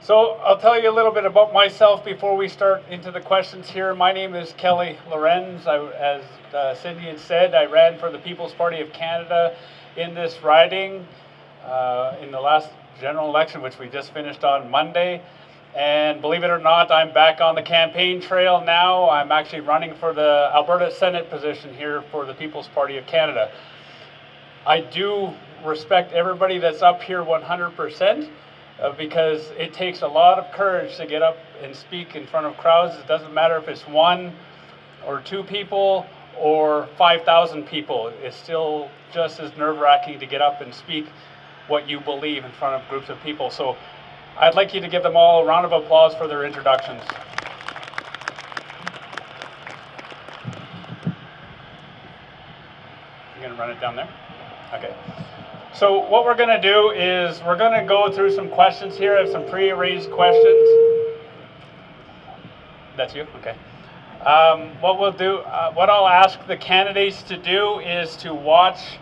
So I'll tell you a little bit about myself before we start into the questions here. My name is Kelly Lorenz. As Cindy had said, I ran for the People's Party of Canada in this riding in the last general election, which we just finished on Monday. And believe it or not, I'm back on the campaign trail now. I'm actually running for the Alberta Senate position here for the People's Party of Canada. I do respect everybody that's up here 100%. Because it takes a lot of courage to get up and speak in front of crowds. It doesn't matter if it's 1 or 2 people or 5,000 people. It's still just as nerve-wracking to get up and speak what you believe in front of groups of people. So I'd like you to give them all a round of applause for their introductions. You're going to run it down there? Okay. So what we're going to do is we're going to go through some questions here. I have some pre-arranged questions. That's you? Okay. What we'll do, what I'll ask the candidates to do is to watch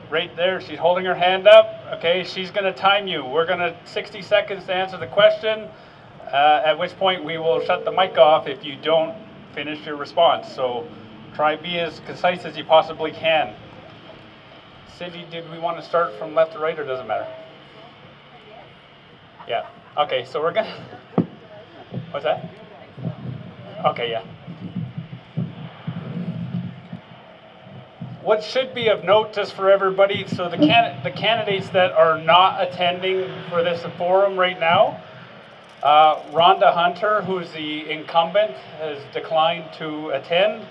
right there. She's holding her hand up. Okay, she's going to time you. We're going to 60 seconds to answer the question, at which point we will shut the mic off if you don't finish your response. So try to be as concise as you possibly can. Cindy, did we want to start from left to right, or does it matter? Yeah. Okay, so we're gonna. What's that? Okay, yeah. What should be of note, just for everybody, so the candidates that are not attending for this forum right now, Rhonda Hunter, who's the incumbent, has declined to attend.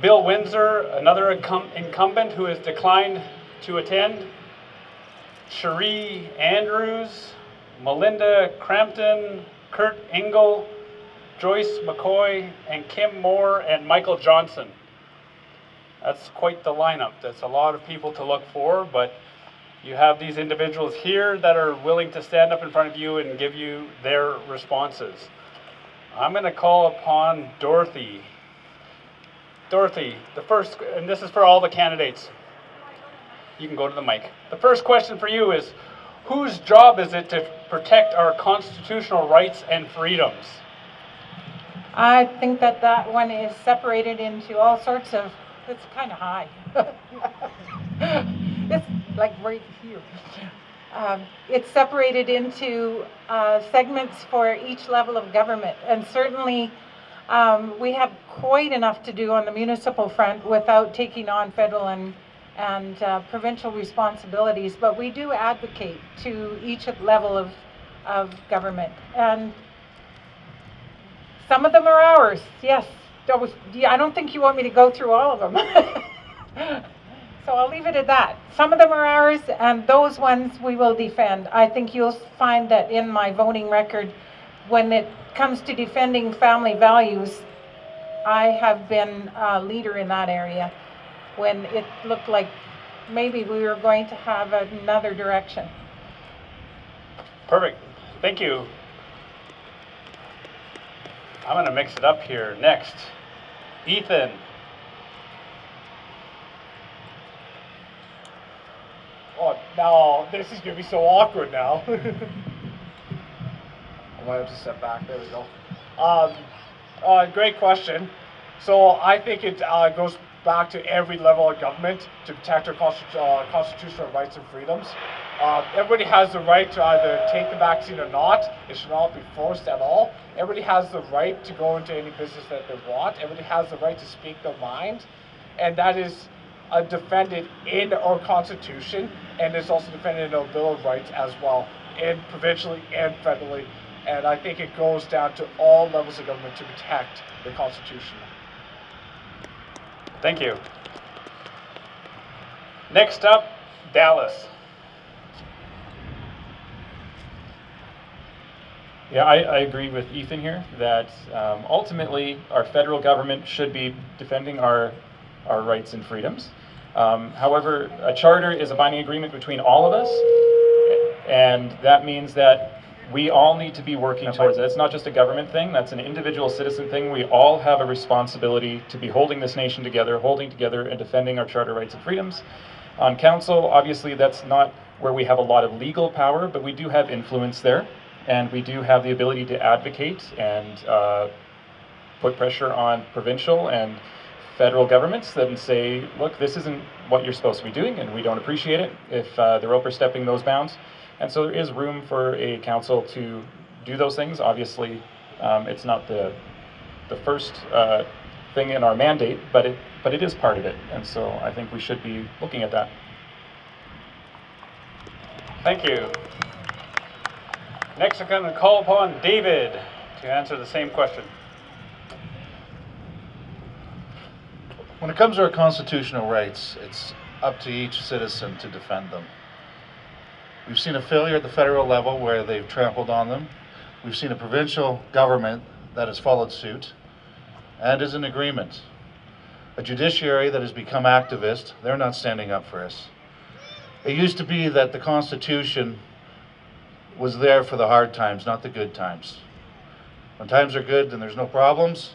Bill Windsor, another incumbent who has declined to attend. Cherie Andrews, Melinda Crampton, Kurt Engel, Joyce McCoy, and Kim Moore, and Michael Johnson. That's quite the lineup. That's a lot of people to look for, but you have these individuals here that are willing to stand up in front of you and give you their responses. I'm going to call upon Dorothy. Dorothy, the first, and this is for all the candidates. You can go to the mic. The first question for you is, whose job is it to protect our constitutional rights and freedoms? I think that one is separated into all sorts of, it's kind of high. It's like right here. It's separated into segments for each level of government, and certainly we have quite enough to do on the municipal front without taking on federal and provincial responsibilities, but we do advocate to each level of government. And some of them are ours, yes. I don't think you want me to go through all of them. So I'll leave it at that. Some of them are ours, and those ones we will defend. I think you'll find that in my voting record, when it comes to defending family values, I have been a leader in that area when it looked like maybe we were going to have another direction. Perfect. Thank you. I'm going to mix it up here. Next, Ethan. Oh, now this is going to be so awkward now. I might have to step back. There we go. Great question. So I think it goes back to every level of government to protect our constitutional rights and freedoms. Everybody has the right to either take the vaccine or not. It should not be forced at all. Everybody has the right to go into any business that they want. Everybody has the right to speak their mind. And that is defended in our Constitution, and is also defended in our Bill of Rights as well, and provincially and federally. And I think it goes down to all levels of government to protect the Constitution. Thank you. Next up, Dallas. Yeah, I agree with Ethan here that ultimately our federal government should be defending our rights and freedoms. However, a charter is a binding agreement between all of us, and that means that we all need to be working towards it. It's not just a government thing, that's an individual citizen thing. We all have a responsibility to be holding this nation together, and defending our charter rights and freedoms. On council, obviously that's not where we have a lot of legal power, but we do have influence there. and we do have the ability to advocate and put pressure on provincial and federal governments that say, look, this isn't what you're supposed to be doing, and we don't appreciate it if they're overstepping those bounds. And so there is room for a council to do those things. Obviously, it's not the first thing in our mandate, but it is part of it. And so I think we should be looking at that. Thank you. Next, I'm going to call upon David to answer the same question. When it comes to our constitutional rights, it's up to each citizen to defend them. We've seen a failure at the federal level where they've trampled on them. We've seen a provincial government that has followed suit and is in agreement. A judiciary that has become activist, they're not standing up for us. It used to be that the Constitution was there for the hard times, not the good times. When times are good and there's no problems,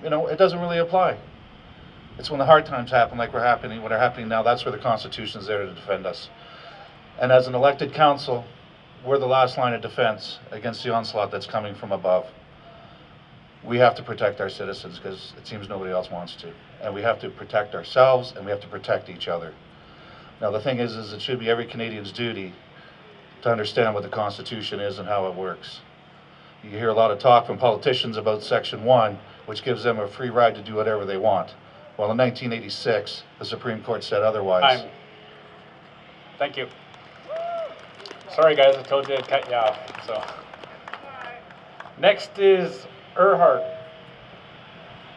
it doesn't really apply. It's when the hard times happen, like what are happening now, that's where the Constitution is there to defend us. And as an elected council, we're the last line of defense against the onslaught that's coming from above. We have to protect our citizens because it seems nobody else wants to. And we have to protect ourselves and we have to protect each other. Now the thing is it should be every Canadian's duty to understand what the Constitution is and how it works. You hear a lot of talk from politicians about Section 1, which gives them a free ride to do whatever they want. Well, in 1986, the Supreme Court said otherwise. Thank you. Sorry guys, I told you I'd cut you off. So, next is Erhard.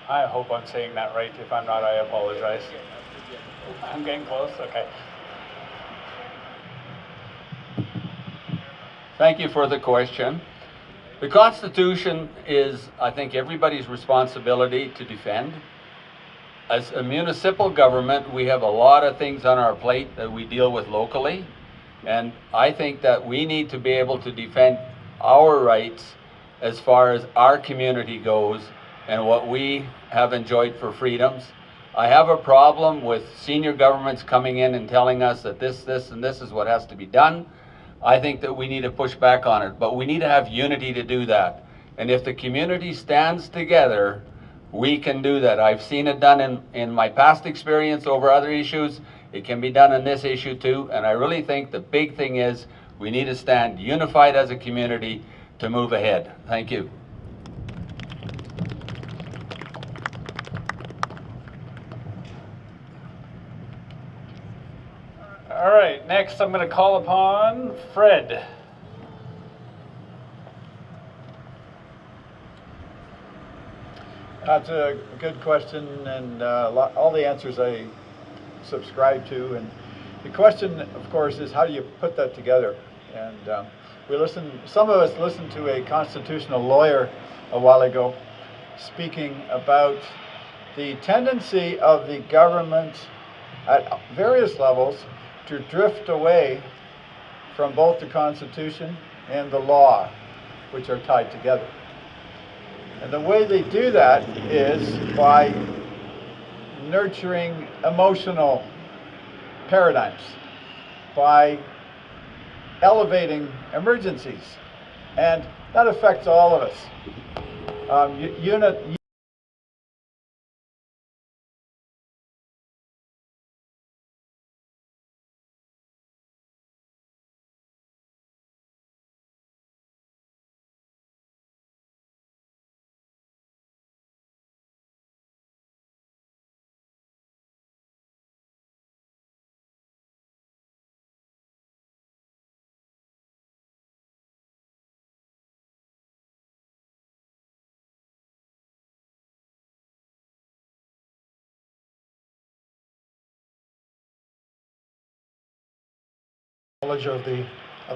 I hope I'm saying that right. If I'm not, I apologize. I'm getting close, okay. Thank you for the question. The Constitution is, I think, everybody's responsibility to defend. As a municipal government, we have a lot of things on our plate that we deal with locally. And I think that we need to be able to defend our rights as far as our community goes and what we have enjoyed for freedoms. I have a problem with senior governments coming in and telling us that this, and this is what has to be done. I think that we need to push back on it, but we need to have unity to do that. And if the community stands together, we can do that. I've seen it done in my past experience over other issues. It can be done on this issue too. And I really think the big thing is we need to stand unified as a community to move ahead. Thank you. All right, next I'm going to call upon Fred. That's a good question, and all the answers I subscribe to. And the question, of course, is how do you put that together? And some of us listened to a constitutional lawyer a while ago speaking about the tendency of the government at various levels to drift away from both the Constitution and the law, which are tied together. And the way they do that is by nurturing emotional paradigms, by elevating emergencies. And that affects all of us. Knowledge of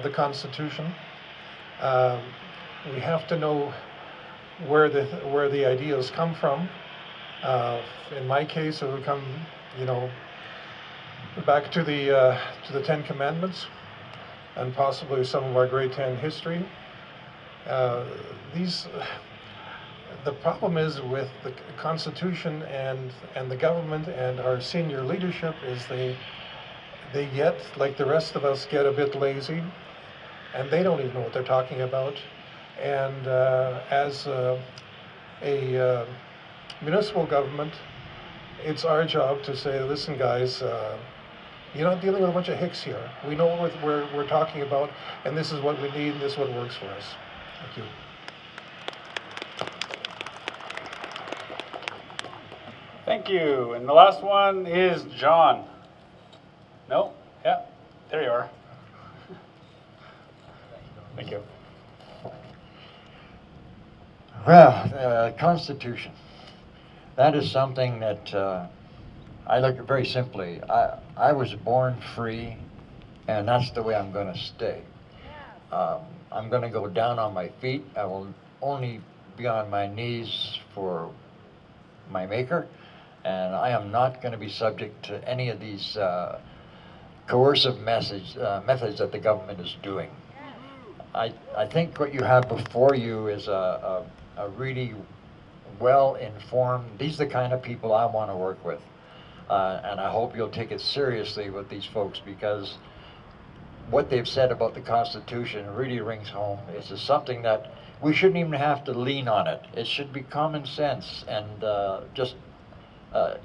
the Constitution. We have to know where the ideas come from. In my case, it would come, back to the Ten Commandments, and possibly some of our grade 10 history. The problem is with the Constitution and the government and our senior leadership is they get, like the rest of us, get a bit lazy, and they don't even know what they're talking about. And as a municipal government, it's our job to say, listen, guys, you're not dealing with a bunch of hicks here. We know what we're talking about, and this is what we need, and this is what works for us. Thank you. Thank you. And the last one is John. No? Yeah, there you are. Thank you. Well, Constitution. That is something that I look at very simply. I was born free, and that's the way I'm going to stay. I'm going to go down on my feet. I will only be on my knees for my Maker, and I am not going to be subject to any of these coercive methods that the government is doing. I think what you have before you is a really well-informed, these are the kind of people I want to work with. And I hope you'll take it seriously with these folks, because what they've said about the Constitution really rings home. It's just something that we shouldn't even have to lean on it. It should be common sense and just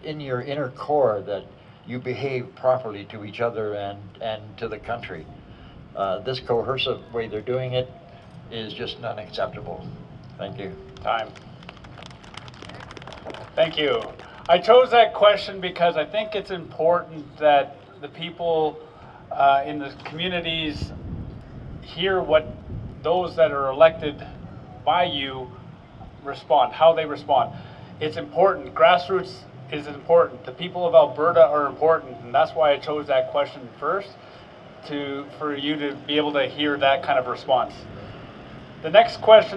in your inner core that you behave properly to each other and to the country. This coercive way they're doing it is just not acceptable. Thank you. Time. Thank you. I chose that question because I think it's important that the people in the communities hear what those that are elected by you respond, how they respond. It's important. Grassroots is important. The people of Alberta are important, and that's why I chose that question first, for you to be able to hear that kind of response. The next question